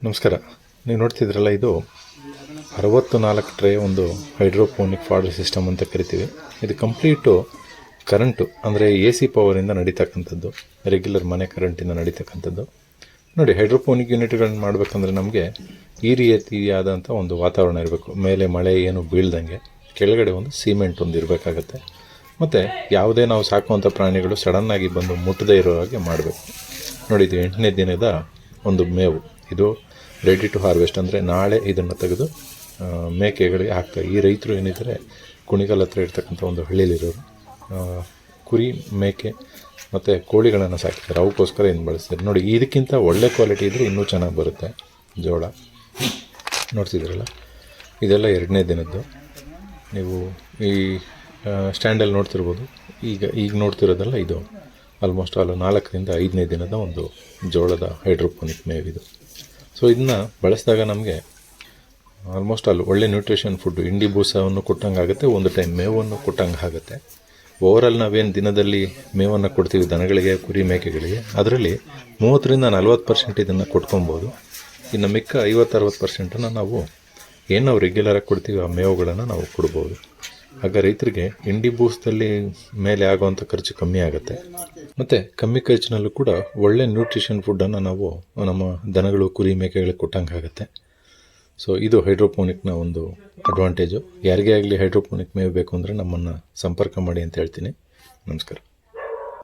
ನಮಸ್ಕಾರ. ನೀವು ನೋಡ್ತಿದ್ರಲ್ಲ, ಇದು 64 ಟ್ರೇ ಒಂದು ಹೈಡ್ರೋಪೋನಿಕ್ ಫಾಡರ್ ಸಿಸ್ಟಮ್ ಅಂತ ಕರಿತೀವಿ. ಇದು ಕಂಪ್ಲೀಟು ಕರೆಂಟು ಅಂದರೆ AC ಪವರಿಂದ ನಡೀತಕ್ಕಂಥದ್ದು, ರೆಗ್ಯುಲರ್ ಮನೆ ಕರೆಂಟಿಂದ ನಡೀತಕ್ಕಂಥದ್ದು. ನೋಡಿ, ಹೈಡ್ರೋಪೋನಿಕ್ ಯೂನಿಟ್ಗಳನ್ನ ಮಾಡಬೇಕಂದ್ರೆ ನಮಗೆ ಈ ರೀತಿಯಾದಂಥ ಒಂದು ವಾತಾವರಣ ಇರಬೇಕು. ಮೇಲೆ ಮಳೆ ಏನು ಬೀಳ್ದಂಗೆ, ಕೆಳಗಡೆ ಒಂದು ಸಿಮೆಂಟ್ ಒಂದು ಇರಬೇಕಾಗತ್ತೆ. ಮತ್ತು ಯಾವುದೇ ನಾವು ಸಾಕುವಂಥ ಪ್ರಾಣಿಗಳು ಸಡನ್ನಾಗಿ ಬಂದು ಮುಟ್ಟದೇ ಇರೋ ಹಾಗೆ ಮಾಡಬೇಕು. ನೋಡಿ, ಇದು 8ನೇ ದಿನದ ಒಂದು ಮೇವು. ಇದು ರೆಡಿ ಟು ಹಾರ್ವೆಸ್ಟ್, ಅಂದರೆ ನಾಳೆ ಇದನ್ನು ತೆಗೆದು ಮೇಕೆಗಳಿಗೆ ಹಾಕ್ತಾರೆ. ಈ ರೈತರು ಏನಿದ್ದಾರೆ ಕುಣಿಗಲ್ ಹತ್ರ ಇರ್ತಕ್ಕಂಥ ಒಂದು ಹಳ್ಳಿಲಿರೋರು, ಕುರಿ, ಮೇಕೆ ಮತ್ತು ಕೋಳಿಗಳನ್ನು ಸಾಕಿದ್ದಾರೆ. ಅವಕ್ಕೋಸ್ಕರ ಏನು ಬಳಸ್ತಾರೆ. ನೋಡಿ, ಇದಕ್ಕಿಂತ ಒಳ್ಳೆ ಕ್ವಾಲಿಟಿ ಇದ್ದರೆ ಇನ್ನೂ ಚೆನ್ನಾಗಿ ಬರುತ್ತೆ ಜೋಳ. ನೋಡ್ತಿದ್ದೀರಲ್ಲ, ಇದೆಲ್ಲ 2ನೇ ದಿನದ್ದು. ನೀವು ಈ ಸ್ಟ್ಯಾಂಡಲ್ಲಿ ನೋಡ್ತಿರ್ಬೋದು. ಈಗ ನೋಡ್ತಿರೋದಲ್ಲ, ಇದು ಆಲ್ಮೋಸ್ಟ್ ಆಲ್ 4ರಿಂದ 5ನೇ ದಿನದ ಒಂದು ಜೋಳದ ಹೈಡ್ರೋಪೋನಿಕ್ ಮೇವಿದು. ಸೊ ಇದನ್ನು ಬಳಸಿದಾಗ ನಮಗೆ ಆಲ್ಮೋಸ್ಟ್ ಆಲ್ ಒಳ್ಳೆ ನ್ಯೂಟ್ರಿಷನ್ ಫುಡ್ಡು, ಇಂಡಿ ಬೂಸವನ್ನು ಕೊಟ್ಟಂಗೆ ಆಗುತ್ತೆ, ಒಂದು ಟೈಮ್ ಮೇವನ್ನು ಕೊಟ್ಟಂಗೆ ಆಗುತ್ತೆ. ಓವರಾಲ್ ನಾವೇನು ದಿನದಲ್ಲಿ ಮೇವನ್ನು ಕೊಡ್ತೀವಿ ದನಗಳಿಗೆ, ಕುರಿ, ಮೇಕೆಗಳಿಗೆ, ಅದರಲ್ಲಿ 30ರಿಂದ 40% ಇದನ್ನು ಕೊಟ್ಕೊಬೋದು. ಇನ್ನು ಮಿಕ್ಕ 50-60% ನಾವು ಏನು ರೆಗ್ಯುಲರಾಗಿ ಕೊಡ್ತೀವಿ ಆ ಮೇವುಗಳನ್ನು ನಾವು ಕೊಡ್ಬೋದು. ಆಗ ರೈತರಿಗೆ ಇಂಡಿ ಬೂಸ್ದಲ್ಲಿ ಮೇಲೆ ಆಗೋವಂಥ ಖರ್ಚು ಕಮ್ಮಿ ಆಗುತ್ತೆ. ಮತ್ತು ಕಮ್ಮಿ ಖರ್ಚಿನಲ್ಲೂ ಕೂಡ ಒಳ್ಳೆ ನ್ಯೂಟ್ರಿಷನ್ ಫುಡ್ಡನ್ನು ನಾವು ನಮ್ಮ ದನಗಳು, ಕುರಿ, ಮೇಕೆಗಳಿಗೆ ಕೊಟ್ಟಂಗೆ ಆಗುತ್ತೆ. ಸೊ ಇದು ಹೈಡ್ರೋಪೋನಿಕ್ನ ಒಂದು ಅಡ್ವಾಂಟೇಜು. ಯಾರಿಗೇ ಆಗಲಿ ಹೈಡ್ರೋಪೋನಿಕ್ ಮೇವು ಬೇಕು ಅಂದರೆ ನಮ್ಮನ್ನು ಸಂಪರ್ಕ ಮಾಡಿ ಅಂತ ಹೇಳ್ತೀನಿ. ನಮಸ್ಕಾರ.